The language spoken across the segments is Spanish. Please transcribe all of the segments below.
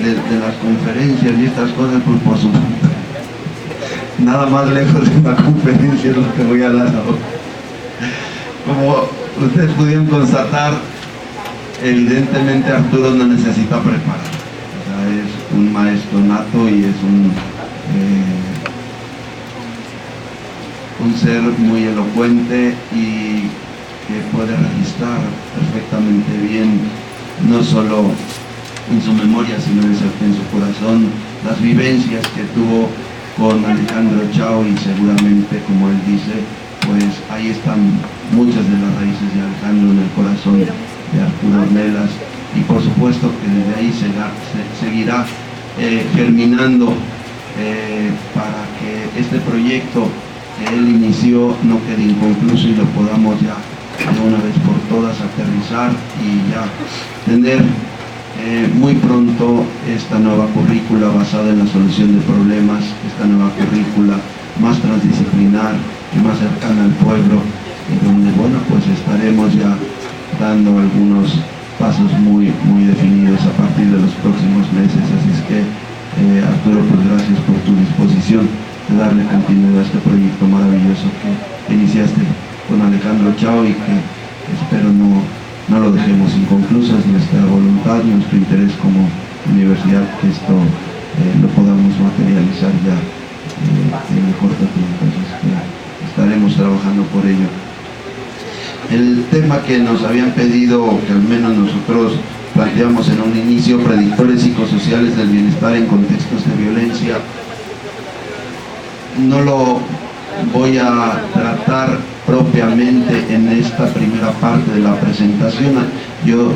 de las conferencias y estas cosas, pues por supuesto, nada más lejos de una conferencia es lo que voy a dar ahora. Como ustedes pudieron constatar, evidentemente Arturo no necesita preparar. O sea, es un maestro nato y es un ser muy elocuente y que puede registrar perfectamente bien, no solo en su memoria, sino en su corazón, las vivencias que tuvo con Alejandro Chao, y seguramente, como él dice, pues ahí están muchas de las raíces de Alejandro en el corazón de Arturo Ornelas, y por supuesto que desde ahí seguirá germinando para que este proyecto que él inició no quede inconcluso y lo podamos ya de una vez por todas aterrizar y ya tener muy pronto esta nueva currícula basada en la solución de problemas, esta nueva currícula más transdisciplinar y más cercana al pueblo, y donde, bueno, pues estaremos ya dando algunos pasos muy definidos a partir de los próximos meses. Así es que Arturo, pues gracias por tu disposición de darle continuidad a este proyecto maravilloso que iniciaste con Alejandro Chao y que espero no lo dejemos inconcluso. Es nuestra voluntad, nuestro interés como universidad que esto lo podamos materializar ya en el corto tiempo. Entonces estaremos trabajando por ello. El tema que nos habían pedido, que al menos nosotros planteamos en un inicio, predictores psicosociales del bienestar en contextos de violencia, no lo voy a tratar propiamente en esta primera parte de la presentación. Yo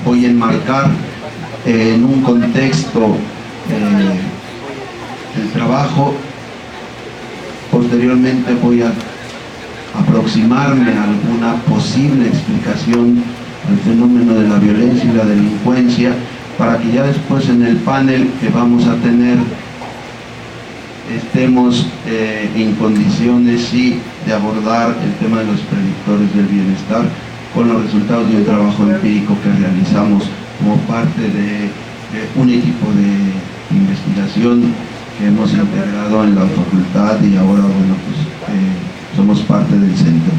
voy a enmarcar en un contexto el trabajo. Posteriormente voy a aproximarme a alguna posible explicación al fenómeno de la violencia y la delincuencia, para que ya después en el panel que vamos a tener estemos en condiciones sí de abordar el tema de los predictores del bienestar con los resultados de un trabajo empírico que realizamos como parte de un equipo de investigación que hemos integrado en la facultad, y ahora, bueno, pues somos parte del centro.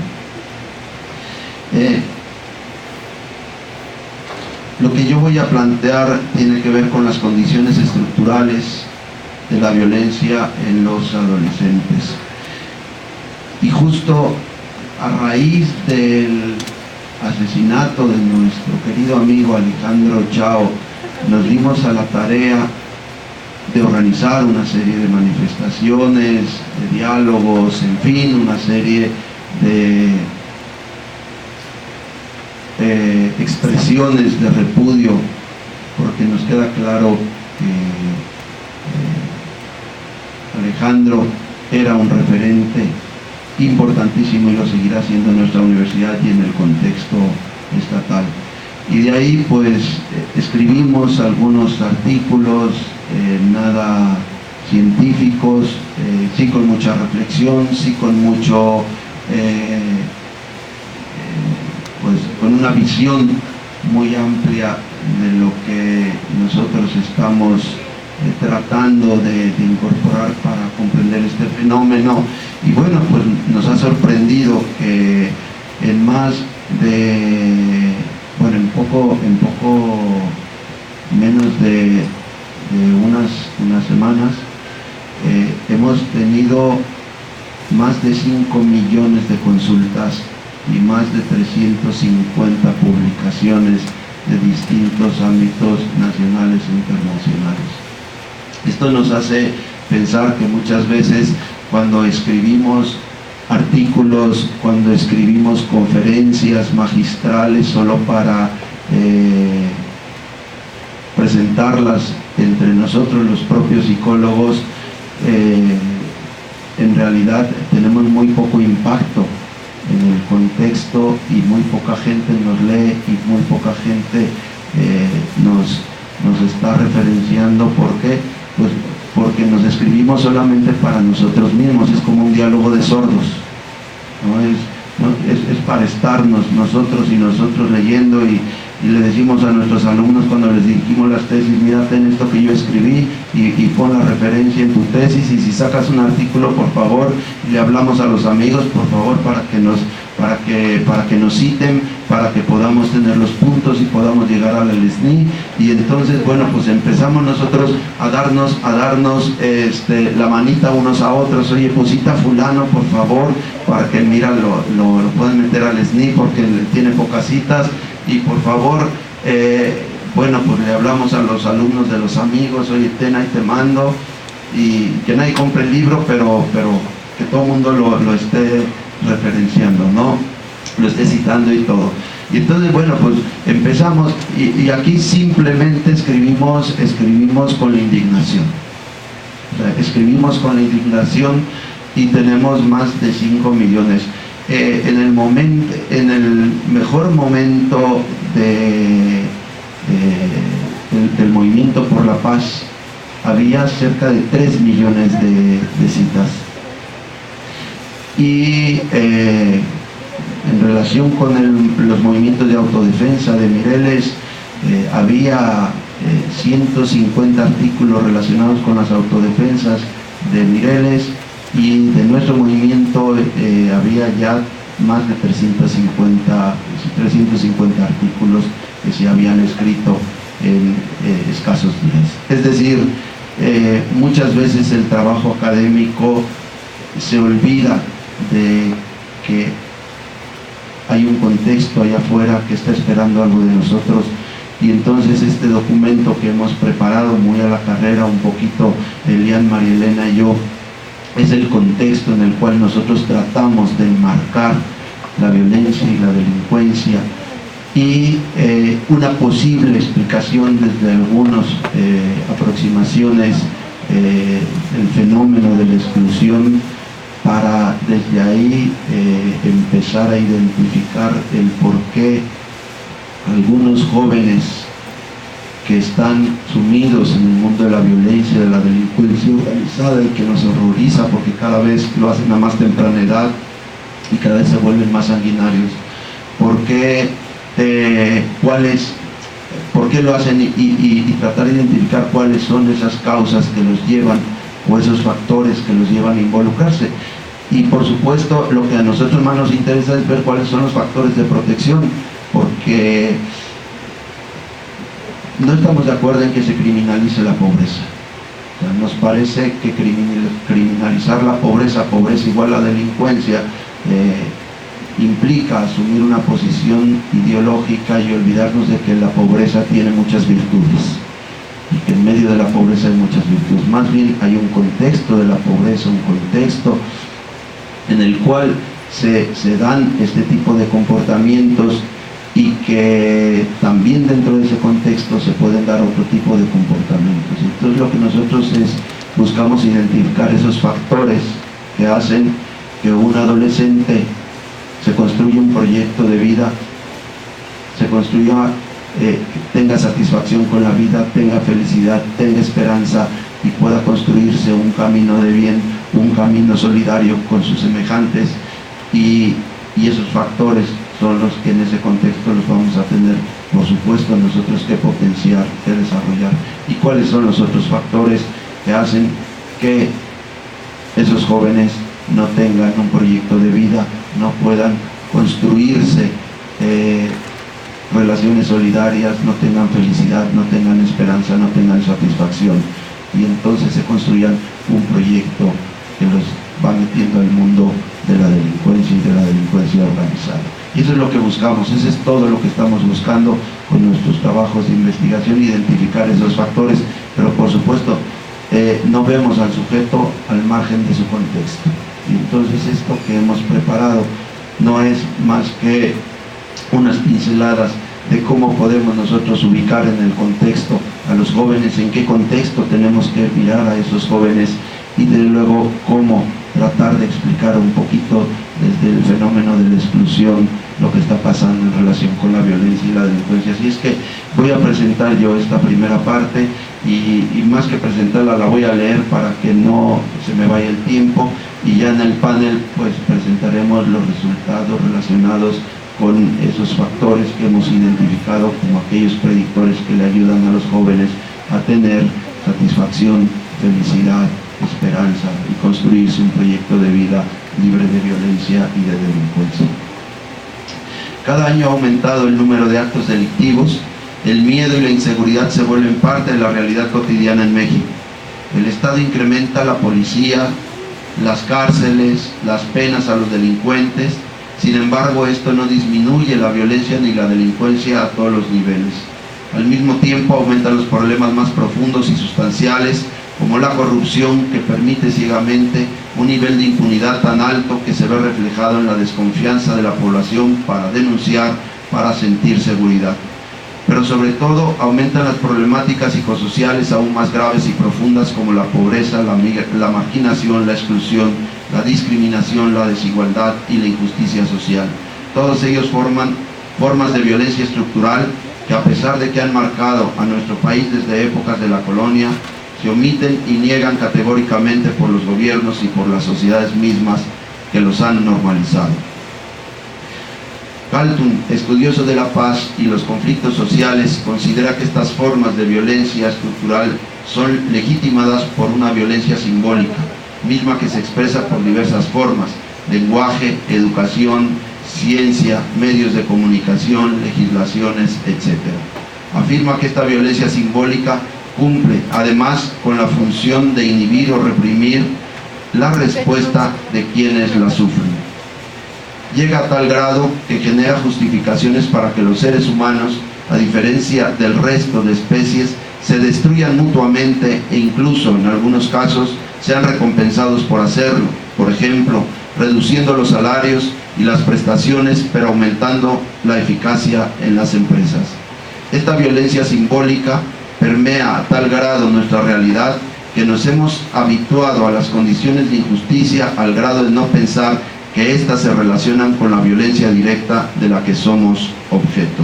Lo que yo voy a plantear tiene que ver con las condiciones estructurales de la violencia en los adolescentes. Y justo a raíz del asesinato de nuestro querido amigo Alejandro Chao, nos dimos a la tarea de organizar una serie de manifestaciones, de diálogos, en fin, una serie de expresiones de repudio, porque nos queda claro que Alejandro era un referente importantísimo y lo seguirá siendo en nuestra universidad y en el contexto estatal. Y de ahí pues escribimos algunos artículos, nada científicos, sí con mucha reflexión, sí con mucho, pues con una visión muy amplia de lo que nosotros estamos tratando de incorporar para comprender este fenómeno. Y bueno, pues nos ha sorprendido que en más de, bueno, en poco menos de unas semanas hemos tenido más de 5 millones de consultas y más de 350 publicaciones de distintos ámbitos nacionales e internacionales. Esto nos hace pensar que muchas veces cuando escribimos artículos, cuando escribimos conferencias magistrales solo para presentarlas entre nosotros los propios psicólogos, en realidad tenemos muy poco impacto en el contexto y muy poca gente nos lee y muy poca gente nos está referenciando. ¿Por qué? Pues porque nos escribimos solamente para nosotros mismos, es como un diálogo de sordos, ¿no? Es para estarnos nosotros y nosotros leyendo, y y le decimos a nuestros alumnos cuando les dirigimos las tesis, mira, ten esto que yo escribí y pon la referencia en tu tesis, y si sacas un artículo, por favor, le hablamos a los amigos, por favor, para que nos citen, para que podamos tener los puntos y podamos llegar al SNI. Y entonces, bueno, pues empezamos nosotros a darnos la manita unos a otros. Oye, pues cita a fulano, por favor, para que, mira, lo puedan meter al SNI porque tiene pocas citas, y por favor, bueno, pues le hablamos a los alumnos de los amigos, oye, ten, ahí te mando, y que nadie compre el libro, pero que todo el mundo lo esté referenciando, ¿no? Lo esté citando y todo. Y entonces, bueno, pues empezamos, y aquí simplemente escribimos con la indignación. O sea, escribimos con la indignación, y tenemos más de 5 millones. En el mejor momento del movimiento por la paz, había cerca de 3 millones de citas. Y en relación con los movimientos de autodefensa de Mireles, había 150 artículos relacionados con las autodefensas de Mireles, y de nuestro movimiento había ya más de 350 artículos que se habían escrito en escasos días. Es decir, muchas veces el trabajo académico se olvida de que hay un contexto allá afuera que está esperando algo de nosotros, y entonces este documento que hemos preparado muy a la carrera, un poquito Elian, María Elena y yo, es el contexto en el cual nosotros tratamos de enmarcar la violencia y la delincuencia, y una posible explicación desde algunas aproximaciones del fenómeno de la exclusión, para desde ahí empezar a identificar el por qué algunos jóvenes que están sumidos en el mundo de la violencia, de la delincuencia organizada, y que nos horroriza porque cada vez lo hacen a más temprana edad y cada vez se vuelven más sanguinarios. ¿Por qué lo hacen? Y tratar de identificar cuáles son esas causas que los llevan, o esos factores que los llevan a involucrarse. Y por supuesto, lo que a nosotros más nos interesa es ver cuáles son los factores de protección, porque no estamos de acuerdo en que se criminalice la pobreza. O sea, nos parece que criminalizar la pobreza igual a delincuencia, implica asumir una posición ideológica y olvidarnos de que la pobreza tiene muchas virtudes, y que en medio de la pobreza hay muchas virtudes. Más bien hay un contexto de la pobreza, un contexto en el cual se dan este tipo de comportamientos, y que también dentro de ese contexto se pueden dar otro tipo de comportamientos. Entonces lo que nosotros buscamos identificar esos factores que hacen que un adolescente se construya un proyecto de vida, tenga satisfacción con la vida, tenga felicidad, tenga esperanza, y pueda construirse un camino de bien, un camino solidario con sus semejantes, y esos factores son los que en ese contexto los vamos a tener, por supuesto, nosotros que potenciar, que desarrollar. ¿Y cuáles son los otros factores que hacen que esos jóvenes no tengan un proyecto de vida, no puedan construirse relaciones solidarias, no tengan felicidad, no tengan esperanza, no tengan satisfacción, y entonces se construyan un proyecto que los va metiendo al mundo de la delincuencia y de la delincuencia organizada? Y eso es lo que buscamos, eso es todo lo que estamos buscando con nuestros trabajos de investigación, identificar esos factores, pero por supuesto no vemos al sujeto al margen de su contexto. Y entonces esto que hemos preparado no es más que unas pinceladas de cómo podemos nosotros ubicar en el contexto a los jóvenes, en qué contexto tenemos que mirar a esos jóvenes, y de luego cómo tratar de explicar un poquito desde el fenómeno de la exclusión lo que está pasando en relación con la violencia y la delincuencia. Así es que voy a presentar yo esta primera parte, y más que presentarla la voy a leer para que no se me vaya el tiempo, y ya en el panel pues presentaremos los resultados relacionados con esos factores que hemos identificado como aquellos predictores que le ayudan a los jóvenes a tener satisfacción, felicidad, esperanza y construirse un proyecto de vida libre de violencia y de delincuencia. Cada año ha aumentado el número de actos delictivos. El miedo y la inseguridad se vuelven parte de la realidad cotidiana en México. El Estado incrementa la policía, las cárceles, las penas a los delincuentes. Sin embargo, esto no disminuye la violencia ni la delincuencia a todos los niveles. Al mismo tiempo, aumentan los problemas más profundos y sustanciales, como la corrupción, que permite ciegamente un nivel de impunidad tan alto que se ve reflejado en la desconfianza de la población para denunciar, para sentir seguridad. Pero sobre todo aumentan las problemáticas psicosociales aún más graves y profundas, como la pobreza, la marginación, la exclusión, la discriminación, la desigualdad y la injusticia social. Todos ellos forman formas de violencia estructural que, a pesar de que han marcado a nuestro país desde épocas de la colonia, se omiten y niegan categóricamente por los gobiernos y por las sociedades mismas que los han normalizado. Galtung, estudioso de la paz y los conflictos sociales, considera que estas formas de violencia estructural son legitimadas por una violencia simbólica, misma que se expresa por diversas formas: lenguaje, educación, ciencia, medios de comunicación, legislaciones, etc. Afirma que esta violencia simbólica cumple además con la función de inhibir o reprimir la respuesta de quienes la sufren. Llega a tal grado que genera justificaciones para que los seres humanos, a diferencia del resto de especies, se destruyan mutuamente e incluso, en algunos casos, sean recompensados por hacerlo. Por ejemplo, reduciendo los salarios y las prestaciones, pero aumentando la eficacia en las empresas. Esta violencia simbólica permea a tal grado nuestra realidad que nos hemos habituado a las condiciones de injusticia al grado de no pensar que éstas se relacionan con la violencia directa de la que somos objeto.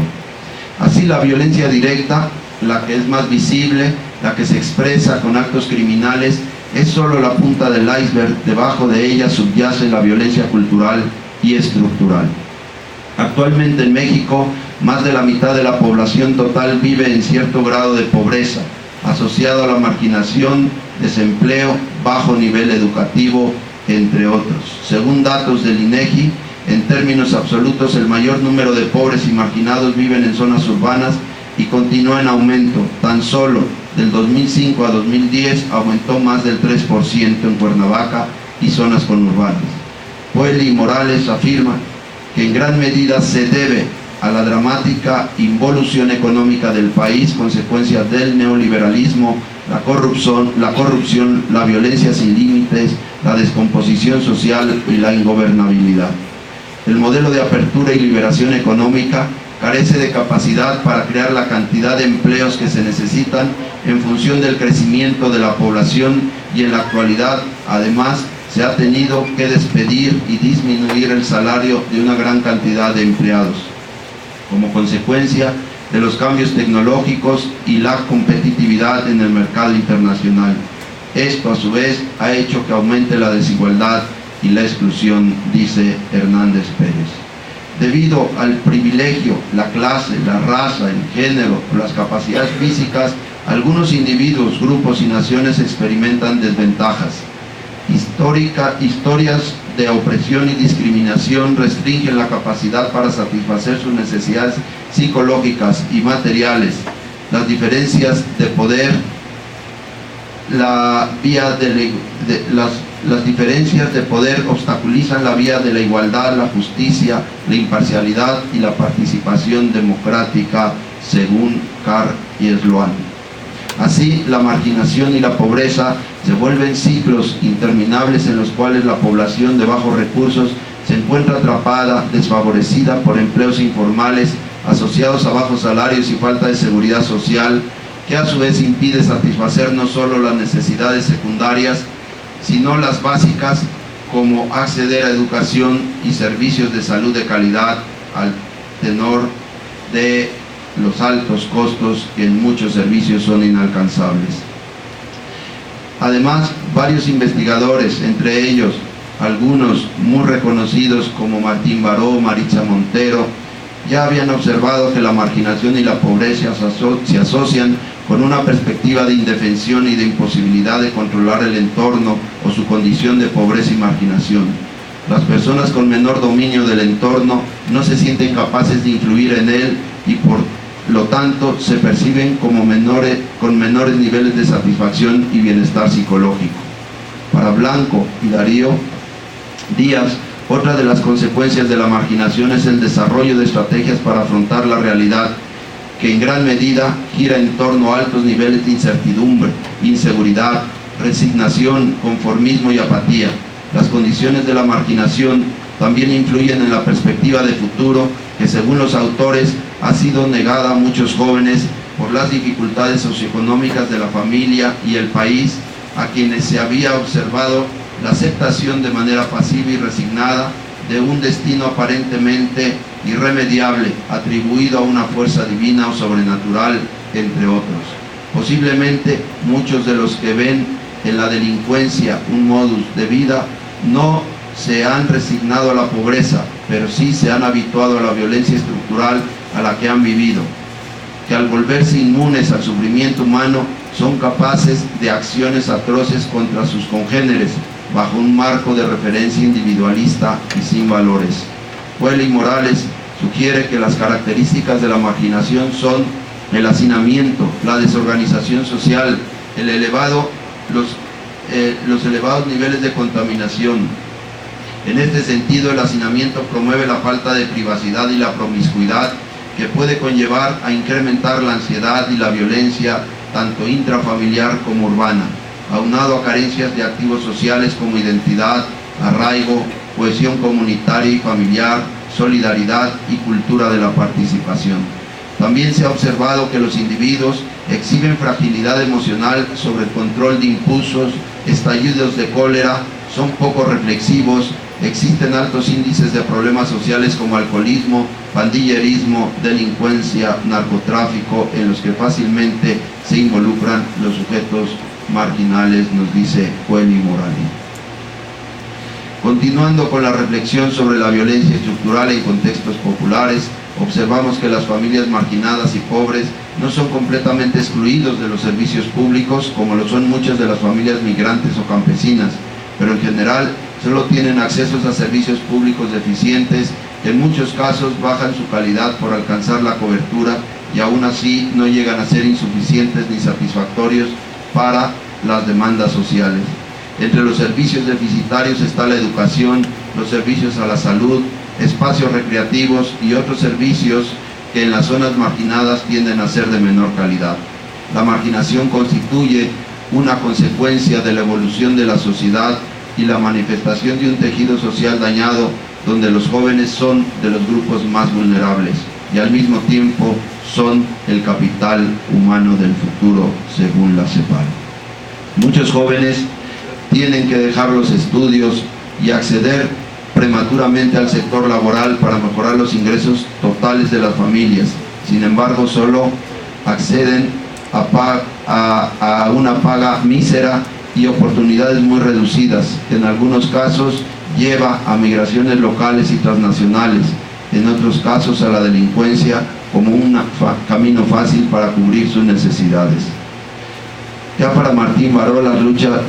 Así, la violencia directa, la que es más visible, la que se expresa con actos criminales, es solo la punta del iceberg. Debajo de ella subyace la violencia cultural y estructural. Actualmente en México, más de la mitad de la población total vive en cierto grado de pobreza, asociado a la marginación, desempleo, bajo nivel educativo, entre otros. Según datos del INEGI, en términos absolutos, el mayor número de pobres y marginados viven en zonas urbanas y continúa en aumento. Tan solo del 2005 a 2010 aumentó más del 3% en Cuernavaca y zonas conurbanas. Pueli y Morales afirman que en gran medida se debe a la dramática involución económica del país, consecuencia del neoliberalismo, la corrupción, la violencia sin límites, la descomposición social y la ingobernabilidad. El modelo de apertura y liberación económica carece de capacidad para crear la cantidad de empleos que se necesitan en función del crecimiento de la población, y en la actualidad, además, se ha tenido que despedir y disminuir el salario de una gran cantidad de empleados, como consecuencia de los cambios tecnológicos y la competitividad en el mercado internacional. Esto, a su vez, ha hecho que aumente la desigualdad y la exclusión, dice Hernández Pérez. Debido al privilegio, la clase, la raza, el género o las capacidades físicas, algunos individuos, grupos y naciones experimentan desventajas. Historias de opresión y discriminación restringen la capacidad para satisfacer sus necesidades psicológicas y materiales. Las diferencias de poder, las diferencias de poder obstaculizan la vía de la igualdad, la justicia, la imparcialidad y la participación democrática, según Carr y Sloan. Así, la marginación y la pobreza se vuelven ciclos interminables en los cuales la población de bajos recursos se encuentra atrapada, desfavorecida por empleos informales asociados a bajos salarios y falta de seguridad social, que a su vez impide satisfacer no solo las necesidades secundarias, sino las básicas, como acceder a educación y servicios de salud de calidad, al tenor de los altos costos que en muchos servicios son inalcanzables. Además, varios investigadores, entre ellos Algunos muy reconocidos como Martín Baró, Maritza Montero, ya habían observado que la marginación y la pobreza se asocian con una perspectiva de indefensión y de imposibilidad de controlar el entorno o su condición de pobreza y marginación. Las personas con menor dominio del entorno no se sienten capaces de influir en él y por lo tanto se perciben como con menores niveles de satisfacción y bienestar psicológico. Para Blanco y Darío Díaz, otra de las consecuencias de la marginación es el desarrollo de estrategias para afrontar la realidad, que en gran medida gira en torno a altos niveles de incertidumbre, inseguridad, resignación, conformismo y apatía. Las condiciones de la marginación también influyen en la perspectiva de futuro que, según los autores, ha sido negada a muchos jóvenes por las dificultades socioeconómicas de la familia y el país, a quienes se había observado la aceptación de manera pasiva y resignada de un destino aparentemente irremediable, atribuido a una fuerza divina o sobrenatural, entre otros. Posiblemente muchos de los que ven en la delincuencia un modus de vida no se han resignado a la pobreza, pero sí se han habituado a la violencia estructural a la que han vivido, que al volverse inmunes al sufrimiento humano son capaces de acciones atroces contra sus congéneres, bajo un marco de referencia individualista y sin valores. Huele Morales sugiere que las características de la marginación son el hacinamiento, la desorganización social, los elevados niveles de contaminación. En este sentido, el hacinamiento promueve la falta de privacidad y la promiscuidad, que puede conllevar a incrementar la ansiedad y la violencia, tanto intrafamiliar como urbana, aunado a carencias de activos sociales como identidad, arraigo, cohesión comunitaria y familiar, solidaridad y cultura de la participación. También se ha observado que los individuos exhiben fragilidad emocional sobre el control de impulsos, estallidos de cólera, son poco reflexivos, existen altos índices de problemas sociales como alcoholismo, pandillerismo, delincuencia, narcotráfico, en los que fácilmente se involucran los sujetos marginales, nos dice Hueli Morales. Continuando con la reflexión sobre la violencia estructural en contextos populares, observamos que las familias marginadas y pobres no son completamente excluidos de los servicios públicos, como lo son muchas de las familias migrantes o campesinas, pero en general solo tienen accesos a servicios públicos deficientes, que en muchos casos bajan su calidad por alcanzar la cobertura y aún así no llegan a ser insuficientes ni satisfactorios para las demandas sociales. Entre los servicios deficitarios está la educación, los servicios a la salud, espacios recreativos y otros servicios que en las zonas marginadas tienden a ser de menor calidad. La marginación constituye una consecuencia de la evolución de la sociedad y la manifestación de un tejido social dañado, donde los jóvenes son de los grupos más vulnerables y al mismo tiempo son el capital humano del futuro, según la CEPAL. Muchos jóvenes tienen que dejar los estudios y acceder prematuramente al sector laboral para mejorar los ingresos totales de las familias. Sin embargo, solo acceden a una paga mísera y oportunidades muy reducidas, que en algunos casos lleva a migraciones locales y transnacionales, en otros casos a la delincuencia como un camino fácil para cubrir sus necesidades. Ya para Martín Baró, la lucha